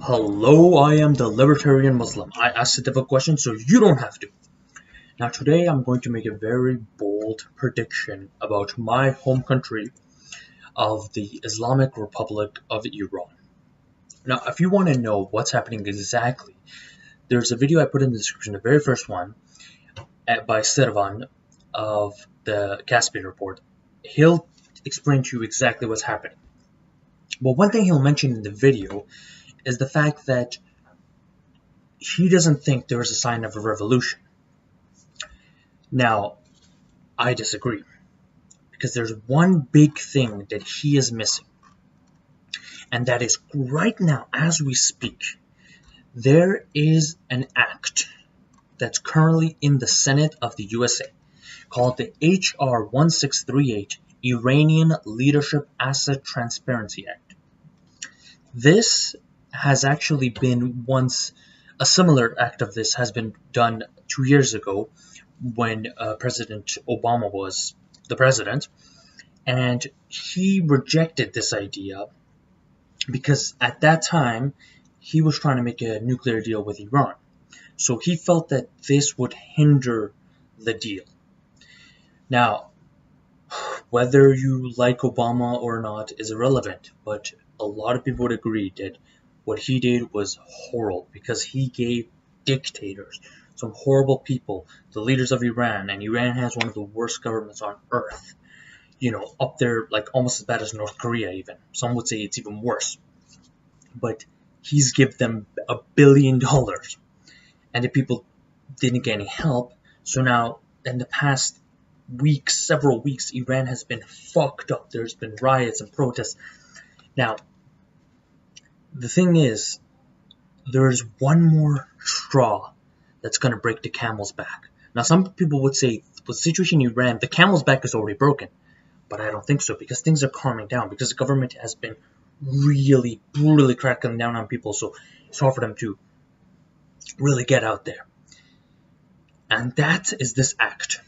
Hello, I am the Libertarian Muslim. I ask a difficult question so you don't have to. Now today I'm going to make a very bold prediction about my home country of the Islamic Republic of Iran. Now if you want to know what's happening exactly, there's a video I put in the description, the very first one, by Servan of the Caspian Report. He'll explain to you exactly what's happening. But one thing he'll mention in the video is the fact that he doesn't think there is a sign of a revolution. Now, I disagree, because there's one big thing that he is missing, and that is right now, as we speak, there is an act that's currently in the Senate of the USA called the HR 1638 Iranian Leadership Asset Transparency Act. This has actually been once a similar act of this has been done 2 years ago when President Obama was the president, and he rejected this idea because at that time he was trying to make a nuclear deal with Iran. So he felt that this would hinder the deal. Now, whether you like Obama or not is irrelevant, but a lot of people would agree that what he did was horrible because he gave dictators, some horrible people, the leaders of Iran, and Iran has one of the worst governments on earth. You know, up there, like almost as bad as North Korea even. Some would say it's even worse. But he's given them $1 billion, and the people didn't get any help. So now, in the past weeks, several weeks, Iran has been fucked up. There's been riots and protests. Now, the thing is, there is one more straw that's going to break the camel's back. Now, some people would say, with the situation in Iran, the camel's back is already broken. But I don't think so, because things are calming down, because the government has been really, brutally cracking down on people, so it's hard for them to really get out there. And that is this act.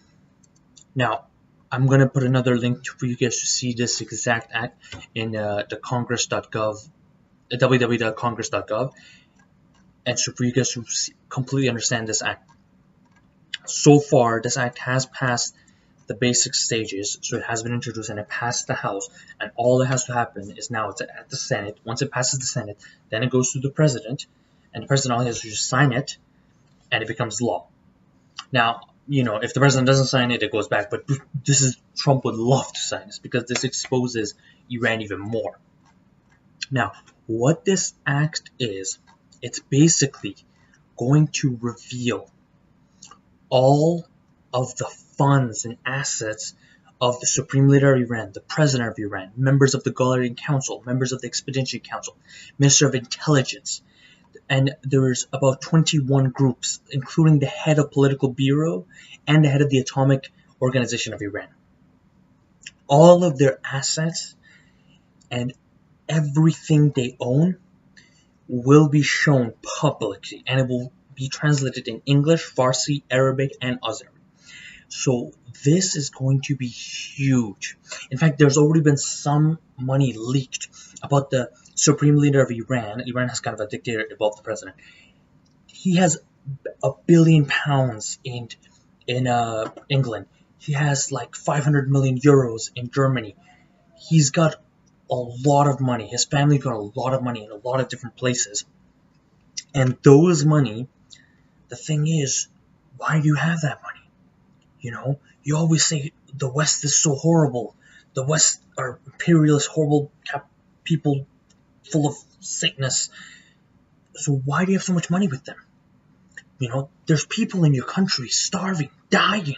Now, I'm going to put another link for you guys to see this exact act in the congress.gov, www.congress.gov, and so for you guys to completely understand this act. So far, this act has passed the basic stages, so it has been introduced and it passed the House, and all that has to happen is now it's at the Senate. Once it passes the Senate, then it goes to the President, and the President only has to just sign it, and it becomes law. Now, you know, if the President doesn't sign it, it goes back, but Trump would love to sign this, because this exposes Iran even more. Now, what this act is, it's basically going to reveal all of the funds and assets of the Supreme Leader of Iran, the President of Iran, members of the Guardian Council, members of the Expeditionary Council, Minister of Intelligence, and there's about 21 groups, including the head of Political Bureau and the head of the Atomic Organization of Iran. All of their assets and everything they own will be shown publicly, and it will be translated in English, Farsi, Arabic, and Azeri. So this is going to be huge. In fact, there's already been some money leaked about the Supreme Leader of Iran. Iran has kind of a dictator above the president. He has £1 billion in England. He has like 500 million euros in Germany. He's got a lot of money. His family got a lot of money in a lot of different places. And those money, the thing is, why do you have that money? You know, you always say the West is so horrible. The West are imperialist, horrible people full of sickness. So why do you have so much money with them? You know, there's people in your country starving, dying.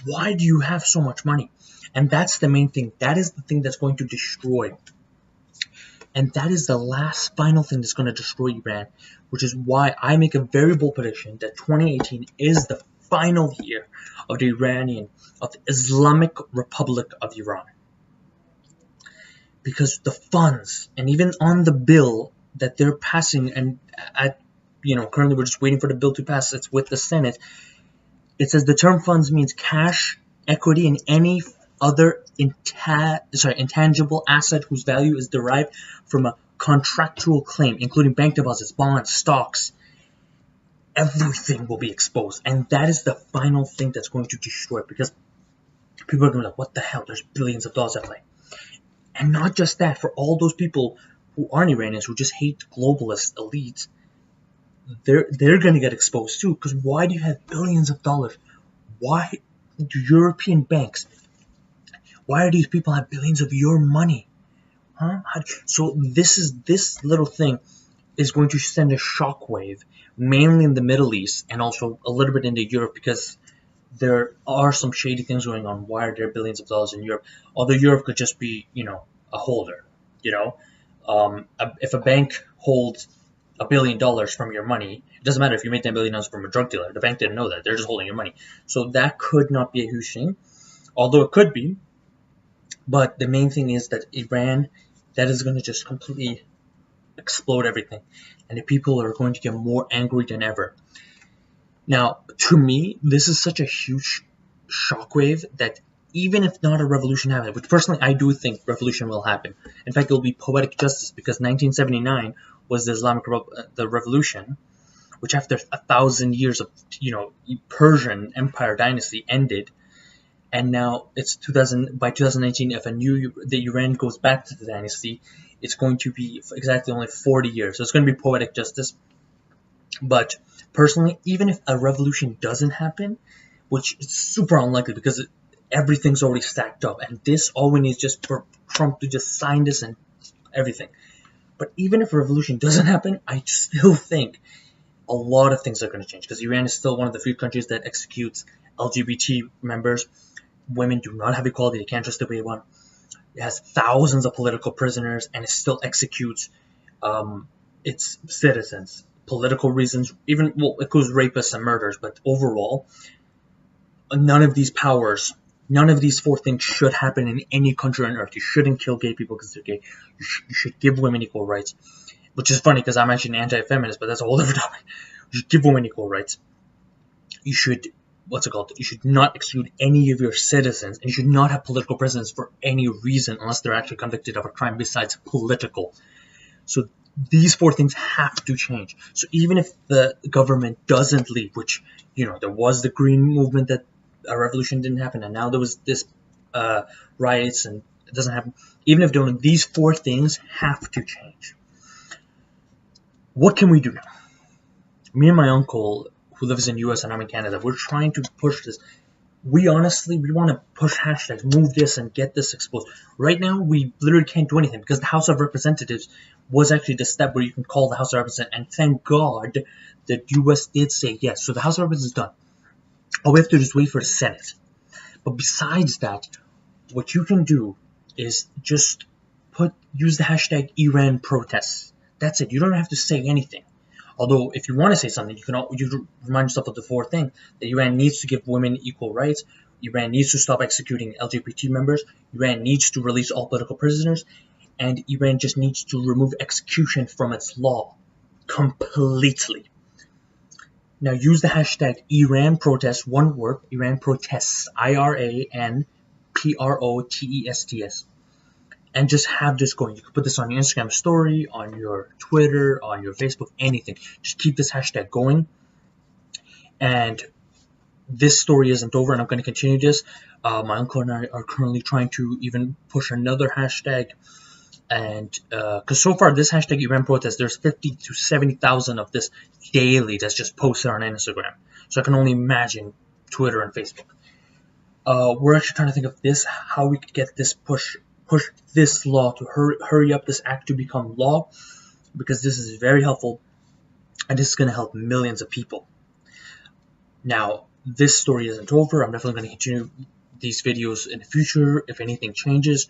Why do you have so much money? And that's the main thing. That is the thing that's going to destroy. And that is the last final thing that's going to destroy Iran, which is why I make a very bold prediction that 2018 is the final year of the Islamic Republic of Iran. Because the funds, and even on the bill that they're passing, and currently we're just waiting for the bill to pass, it's with the Senate, it says the term funds means cash, equity, and any other intangible asset whose value is derived from a contractual claim, including bank deposits, bonds, stocks, everything will be exposed. And that is the final thing that's going to destroy it, because people are going to be like, what the hell? There's billions of dollars at play. And not just that, for all those people who aren't Iranians, who just hate globalist elites, they're going to get exposed too. Because why do you have billions of dollars? Why do European banks, why do these people have billions of your money? Huh? So this little thing is going to send a shockwave, mainly in the Middle East and also a little bit into Europe, because there are some shady things going on. Why are there billions of dollars in Europe? Although Europe could just be, a holder. If a bank holds $1 billion from your money, it doesn't matter if you made $10 billion from a drug dealer. The bank didn't know that. They're just holding your money. So that could not be a huge thing, although it could be. But the main thing is that Iran, that is going to just completely explode everything, and the people are going to get more angry than ever. Now, to me, this is such a huge shockwave that even if not a revolution happens, which personally I do think revolution will happen. In fact, it will be poetic justice, because 1979 was the Islamic the revolution, which after 1,000 years of Persian Empire dynasty ended, and now it's 2000. By 2019, if the Iran goes back to the dynasty, it's going to be exactly only 40 years. So it's going to be poetic justice. But personally, even if a revolution doesn't happen, which is super unlikely because everything's already stacked up, and all we need is just for Trump to just sign this and everything. But even if a revolution doesn't happen, I still think a lot of things are going to change, because Iran is still one of the few countries that executes LGBT members. Women do not have equality. They can't just be one. It has thousands of political prisoners, and it still executes its citizens. Political reasons, it includes rapists and murderers, but overall, none of these powers, none of these four things should happen in any country on earth. You shouldn't kill gay people because they're gay. You should give women equal rights, which is funny because I'm actually an anti-feminist, but that's a whole different topic. You should give women equal rights. You should, you should not exclude any of your citizens, and you should not have political prisoners for any reason unless they're actually convicted of a crime besides political. So these four things have to change. So even if the government doesn't leave, which, there was the Green Movement that a revolution didn't happen, and now there was this riots and it doesn't happen. Even if these four things have to change. What can we do now? Me and my uncle, who lives in the US and I'm in Canada, we're trying to push this. We want to push hashtags, move this and get this exposed. Right now, we literally can't do anything because the House of Representatives was actually the step where you can call the House of Representatives, and thank God the US did say yes. So the House of Representatives is done. All we have to do is wait for the Senate. But besides that, what you can do is just use the hashtag Iran protests. That's it. You don't have to say anything. Although, if you want to say something, you remind yourself of the fourth thing, that Iran needs to give women equal rights, Iran needs to stop executing LGBT members, Iran needs to release all political prisoners, and Iran just needs to remove execution from its law completely. Now, use the hashtag Iran protests, one word, Iran protests, IRAN PROTESTS. And just have this going. You can put this on your Instagram story, on your Twitter, on your Facebook, anything. Just keep this hashtag going. And this story isn't over, and I'm going to continue this. My uncle and I are currently trying to even push another hashtag. And because so far, this hashtag Iran protest, there's 50 to 70,000 of this daily that's just posted on Instagram. So I can only imagine Twitter and Facebook. We're actually trying to think of how we could get this push this law to hurry up this act to become law, because this is very helpful and this is going to help millions of people. Now, this story isn't over. I'm definitely going to continue these videos in the future if anything changes.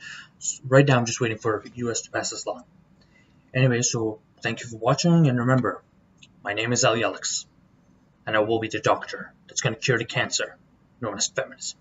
Right now, I'm just waiting for the US to pass this law. Anyway, so thank you for watching, and remember, my name is Ali Alex, and I will be the doctor that's going to cure the cancer known as feminism.